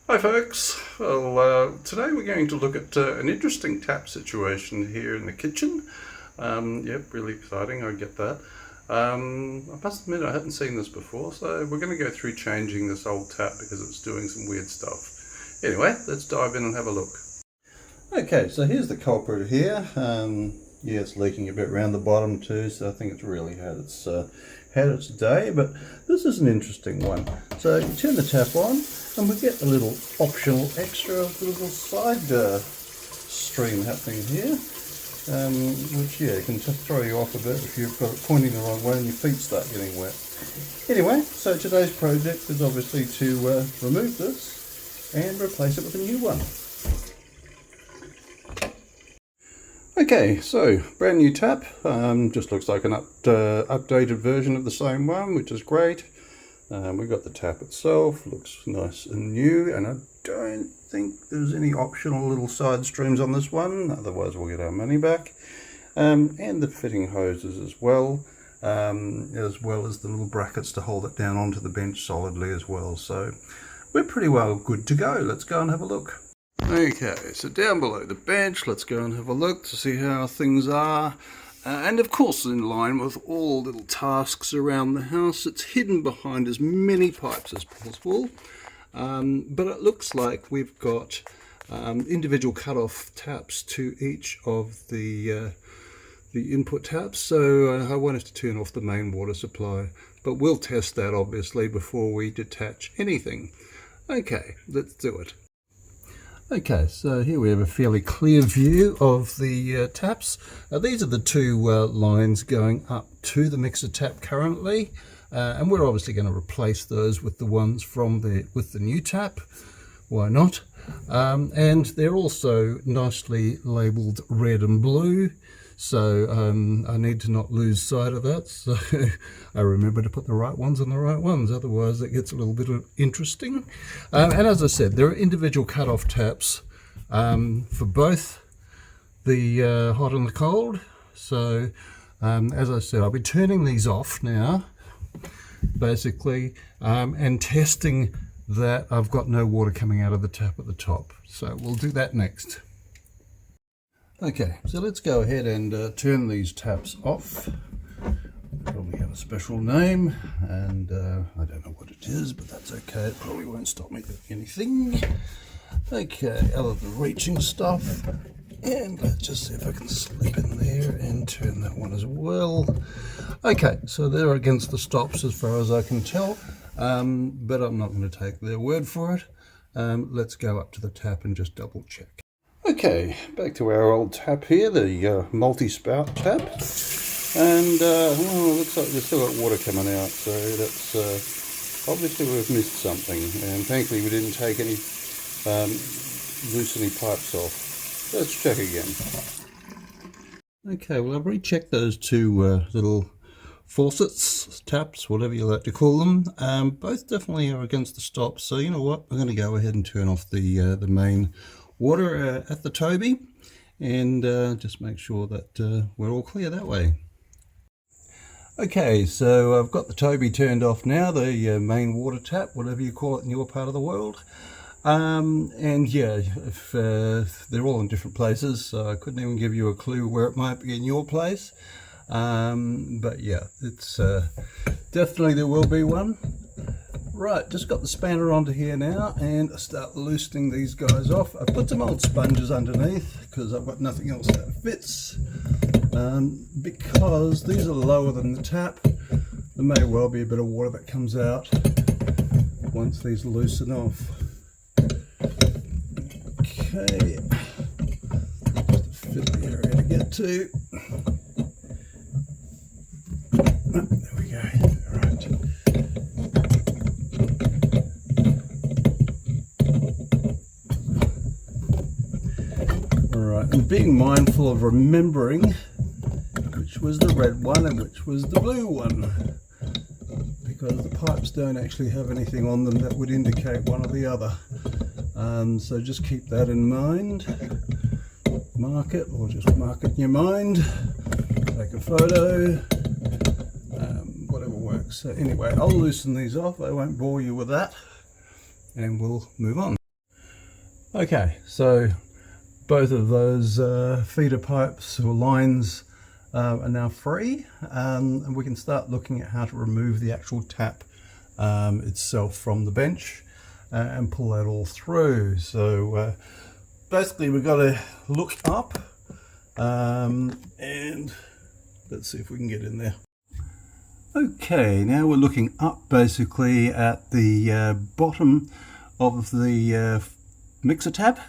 Hi folks, today we're going to look at an interesting tap situation here in the kitchen. Yep, really exciting, I get that. I must admit I hadn't seen this before, so we're going to go through changing this old tap because it's doing some weird stuff. Anyway, let's dive in and have a look. Okay, so here's the culprit here. Yeah, it's leaking a bit around the bottom too, so I think it's really had its day, but this is an interesting one. So you turn the tap on and we get a little optional extra little side stream happening here, which can throw you off a bit if you've got it pointing the wrong way and your feet start getting wet. Anyway, so today's project is obviously to remove this and replace it with a new one. Okay, so brand new tap, just looks like an updated version of the same one, which is great. We've got the tap itself, looks nice and new, and I don't think there's any optional little side streams on this one, otherwise we'll get our money back. And the fitting hoses as well as the little brackets to hold it down onto the bench solidly as well. So we're pretty well good to go. Let's go and have a look. Okay, so down below the bench, let's go and have a look to see how things are. And of course, in line with all little tasks around the house, it's hidden behind as many pipes as possible. But it looks like we've got individual cut-off taps to each of the input taps. So I wanted to turn off the main water supply, but we'll test that obviously before we detach anything. Okay, let's do it. Okay, so here we have a fairly clear view of the taps. These are the two lines going up to the mixer tap currently, and we're obviously going to replace those with the ones with the new tap. Why not? And they're also nicely labelled red and blue, so I need to not lose sight of that. So I remember to put the right ones on the right ones, otherwise it gets a little bit interesting. And as I said, there are individual cut-off taps for both the hot and the cold. So as I said, I'll be turning these off now, basically, and testing that I've got no water coming out of the tap at the top. So we'll do that next. Okay, so let's go ahead and turn these taps off. They probably have a special name, and I don't know what it is, but that's okay. It probably won't stop me doing anything. Okay, other than reaching stuff. And let's just see if I can slip in there and turn that one as well. Okay, so they're against the stops as far as I can tell, but I'm not going to take their word for it. Let's go up to the tap and just double check. Okay, back to our old tap here, the multi-spout tap, and looks like there's still got water coming out, so that's obviously we've missed something, and thankfully we didn't take any loose any pipes off. Let's check again. Okay, well I've rechecked those two little faucets, taps, whatever you like to call them. Both definitely are against the stops, so you know what, we're going to go ahead and turn off the main water at the Toby, and just make sure that we're all clear that way. Okay, so I've got the Toby turned off now, the main water tap, whatever you call it in your part of the world. And yeah, if they're all in different places, so I couldn't even give you a clue where it might be in your place. But yeah, it's definitely there will be one. Right, just got the spanner onto here now and I start loosening these guys off. I put some old sponges underneath because I've got nothing else that fits. Because these are lower than the tap, there may well be a bit of water that comes out once these loosen off. Okay, just a fiddly area to get to. Oh, there we go. Right. Alright, and being mindful of remembering which was the red one and which was the blue one, because the pipes don't actually have anything on them that would indicate one or the other. So just keep that in mind. Mark it, or just mark it in your mind. Take a photo. Whatever works. So anyway, I'll loosen these off. I won't bore you with that, and we'll move on. Okay, so both of those feeder pipes or lines are now free, and we can start looking at how to remove the actual tap itself from the bench and pull that all through. So basically we've got to look up and let's see if we can get in there. Okay, now we're looking up basically at the bottom of the mixer tap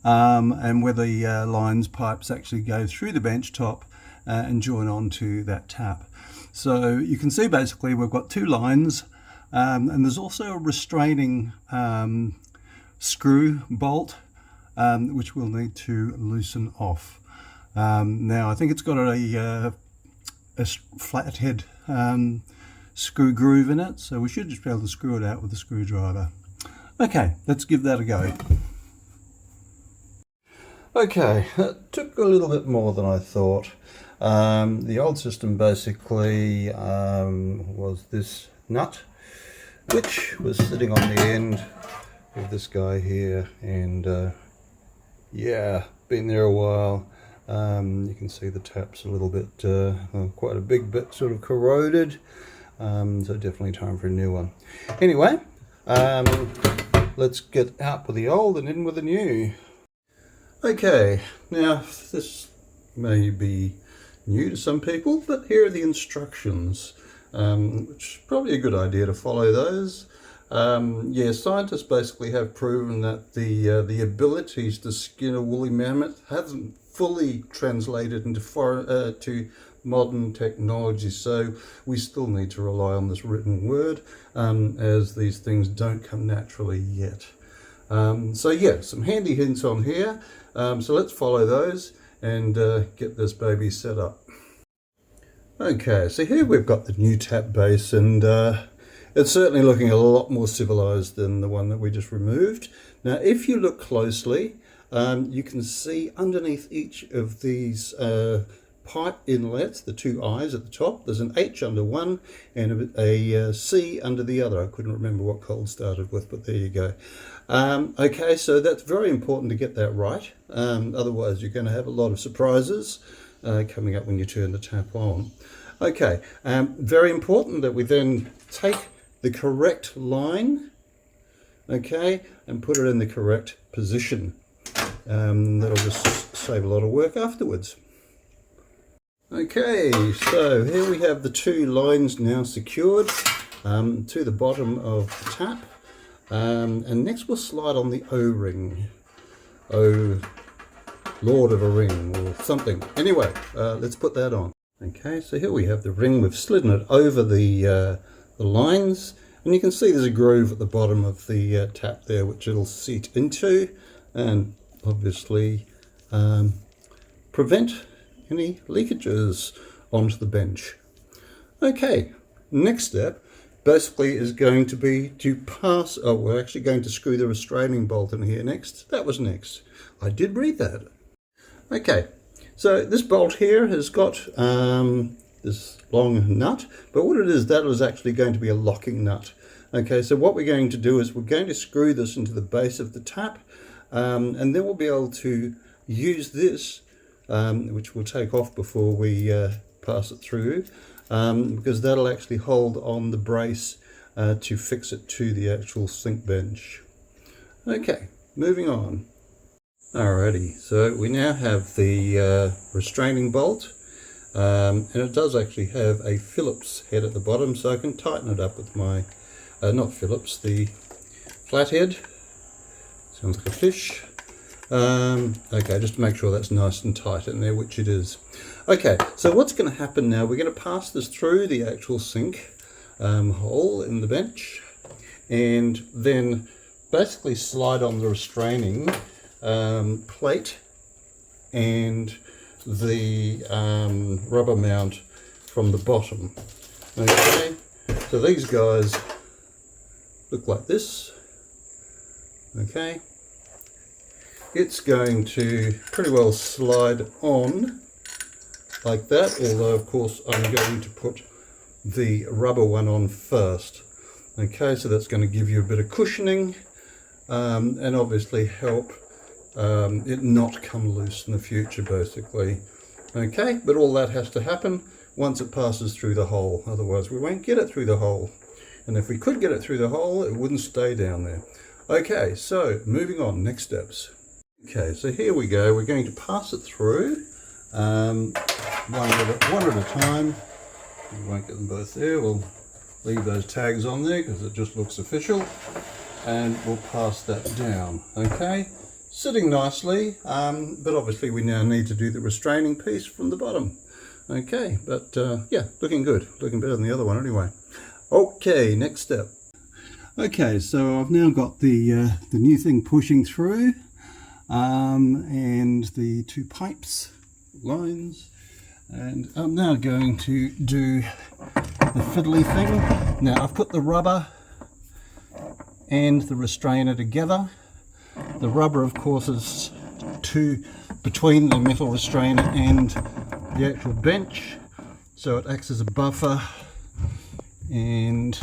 and where the lines pipes actually go through the bench top and join onto that tap. So you can see basically we've got two lines and there's also a restraining screw bolt which we'll need to loosen off. Now I think it's got a flathead screw groove in it, so we should just be able to screw it out with a screwdriver. Okay, let's give that a go. Okay, it took a little bit more than I thought. The old system basically was this nut, which was sitting on the end of this guy here, and yeah, been there a while. You can see the tap's a little bit, quite a big bit sort of corroded, so definitely time for a new one. Anyway, let's get out with the old and in with the new. Okay, now this may be new to some people, but here are the instructions, which is probably a good idea to follow those. Yeah, scientists basically have proven that the abilities to skin a woolly mammoth hasn't fully translated into to modern technology, so we still need to rely on this written word, as these things don't come naturally yet. So yeah, some handy hints on here, so let's follow those and get this baby set up. Okay, so here we've got the new tap base, and it's certainly looking a lot more civilized than the one that we just removed. Now if you look closely, you can see underneath each of these pipe inlets, the two eyes at the top, there's an H under one and a C under the other. I couldn't remember what Cole started with, but there you go. Okay, so that's very important to get that right. Otherwise you're going to have a lot of surprises coming up when you turn the tap on. Okay, very important that we then take the correct line, okay, and put it in the correct position. That'll just save a lot of work afterwards. Okay, so here we have the two lines now secured to the bottom of the tap, and next we'll slide on the O-ring. Oh, Lord of a ring or something. Anyway, let's put that on. Okay, so here we have the ring. We've slidden it over the lines, and you can see there's a groove at the bottom of the tap there which it'll seat into and obviously prevent any leakages onto the bench. Okay, next step basically is going to be to pass, oh, we're actually going to screw the restraining bolt in here next. That was next. I did read that. Okay, so this bolt here has got this long nut, but what it is, that is actually going to be a locking nut. Okay, so what we're going to do is we're going to screw this into the base of the tap, and then we'll be able to use this, which we'll take off before we pass it through, because that'll actually hold on the brace to fix it to the actual sink bench. Okay, moving on. Alrighty, so we now have the restraining bolt, and it does actually have a Phillips head at the bottom, so I can tighten it up with my, not Phillips, the flathead. Sounds like a fish. Okay, just to make sure that's nice and tight in there, which it is. Okay, so what's going to happen now, we're going to pass this through the actual sink hole in the bench, and then basically slide on the restraining plate and the rubber mount from the bottom. Okay, so these guys look like this. Okay, it's going to pretty well slide on like that, although of course I'm going to put the rubber one on first. Okay, so that's going to give you a bit of cushioning and obviously help it not come loose in the future, basically. Okay, but all that has to happen once it passes through the hole, otherwise we won't get it through the hole. And if we could get it through the hole, it wouldn't stay down there. Okay, so moving on, next steps. Okay, so here we go. We're going to pass it through one at a time. We won't get them both there. We'll leave those tags on there because it just looks official. And we'll pass that down, okay? Sitting nicely, but obviously we now need to do the restraining piece from the bottom. Okay, but yeah, looking good. Looking better than the other one anyway. Okay, next step. Okay, so I've now got the new thing pushing through, and the two pipes, lines, and I'm now going to do the fiddly thing. Now I've put the rubber and the restrainer together. The rubber, of course, is between the metal restrainer and the actual bench, so it acts as a buffer, and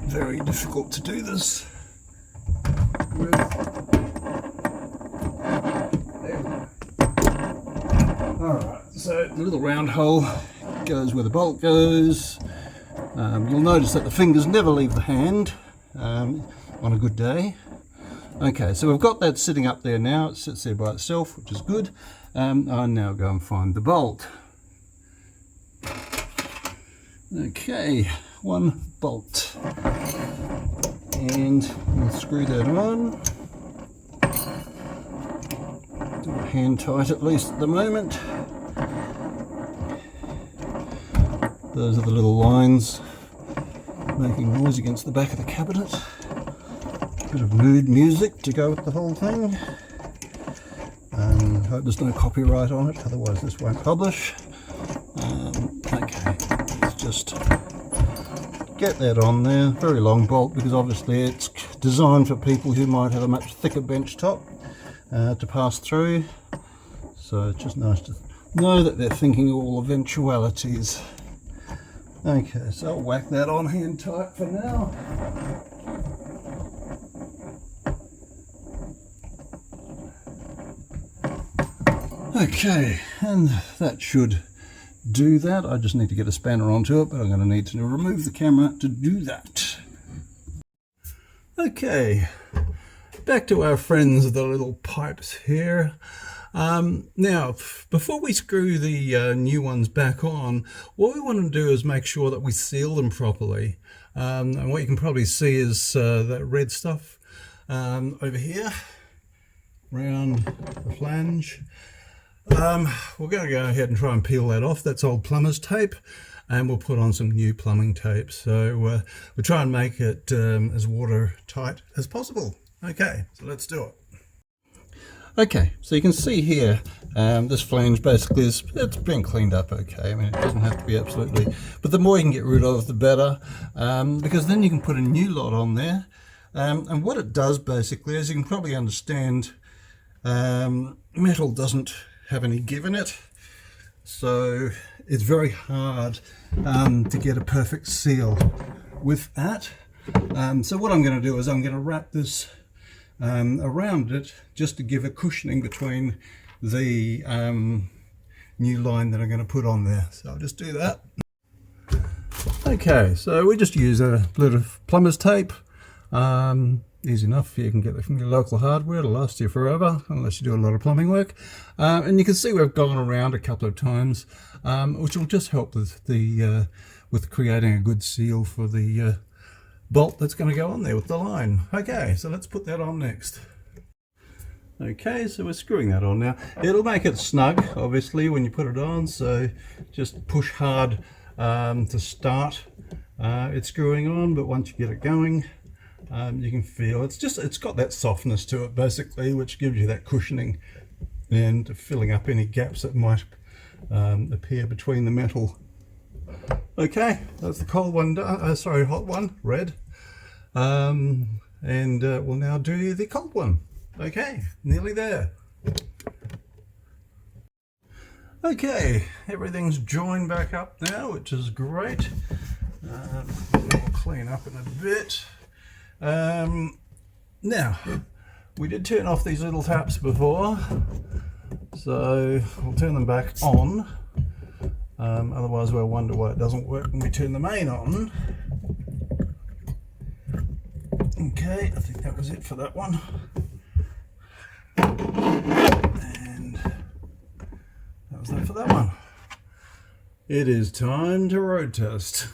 very difficult to do this with. Alright, so the little round hole goes where the bolt goes. You'll notice that the fingers never leave the hand on a good day. Okay, so we've got that sitting up there now. It sits there by itself, which is good. I'll now go and find the bolt. Okay, one bolt, and we'll screw that on. Do it hand tight, at least at the moment. Those are the little lines making noise against the back of the cabinet. A bit of mood music to go with the whole thing. Hope there's no copyright on it, otherwise this won't publish. Okay, let's just get that on there. Very long bolt, because obviously it's designed for people who might have a much thicker bench top to pass through. So it's just nice to know that they're thinking all eventualities. Okay, so I'll whack that on hand tight for now. Okay, and that should do that. I just need to get a spanner onto it, but I'm going to need to remove the camera to do that. Okay, back to our friends, the little pipes here. Now, before we screw the new ones back on, what we want to do is make sure that we seal them properly. And what you can probably see is that red stuff over here, around the flange. We're going to go ahead and try and peel that off. That's old plumber's tape, and we'll put on some new plumbing tape. So we'll try and make it as watertight as possible. Okay, so let's do it. Okay, so you can see here, this flange basically it's been cleaned up okay. I mean, it doesn't have to be absolutely, but the more you can get rid of, the better, because then you can put a new lot on there. And what it does basically, as you can probably understand, metal doesn't have any give in it, so it's very hard to get a perfect seal with that. So what I'm going to do is I'm going to wrap this around it just to give a cushioning between the new line that I'm going to put on there. So I'll just do that. Okay, so we just use a bit of plumber's tape. Easy enough. You can get it from your local hardware. It'll last you forever unless you do a lot of plumbing work. And you can see we've gone around a couple of times, which will just help with the with creating a good seal for the bolt that's going to go on there with the line. Okay, so let's put that on next. Okay, so we're screwing that on now. It'll make it snug, obviously, when you put it on. So just push hard to start it screwing on, but once you get it going, you can feel it's got that softness to it basically, which gives you that cushioning and filling up any gaps that might appear between the metal. Okay, that's the cold one done. Sorry, hot one, red. And we'll now do the cold one. Okay, nearly there. Okay, everything's joined back up now, which is great. We'll clean up in a bit. Now, we did turn off these little taps before, so we'll turn them back on. Otherwise we'll wonder why it doesn't work when we turn the main on. Okay, I think that was it for that one. And that was that for that one. It is time to road test.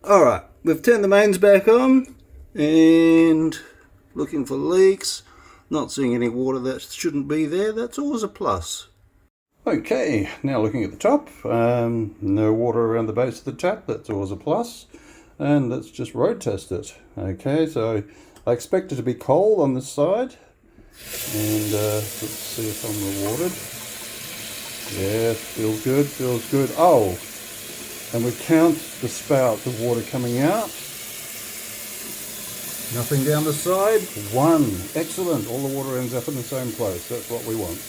Alright, we've turned the mains back on and looking for leaks. Not seeing any water that shouldn't be there. That's always a plus. Okay, now looking at the top. No water around the base of the tap. That's always a plus. And let's just road test it. Okay, so I expect it to be cold on this side. And let's see if I'm rewarded. Yeah, feels good, feels good. Oh, and we count the spout of water coming out. Nothing down the side. 1. Excellent. All the water ends up in the same place. That's what we want.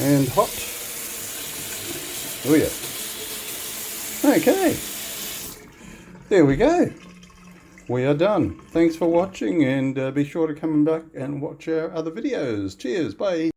And hot. Oh yeah. Okay. There we go. We are done. Thanks for watching, and be sure to come back and watch our other videos. Cheers. Bye.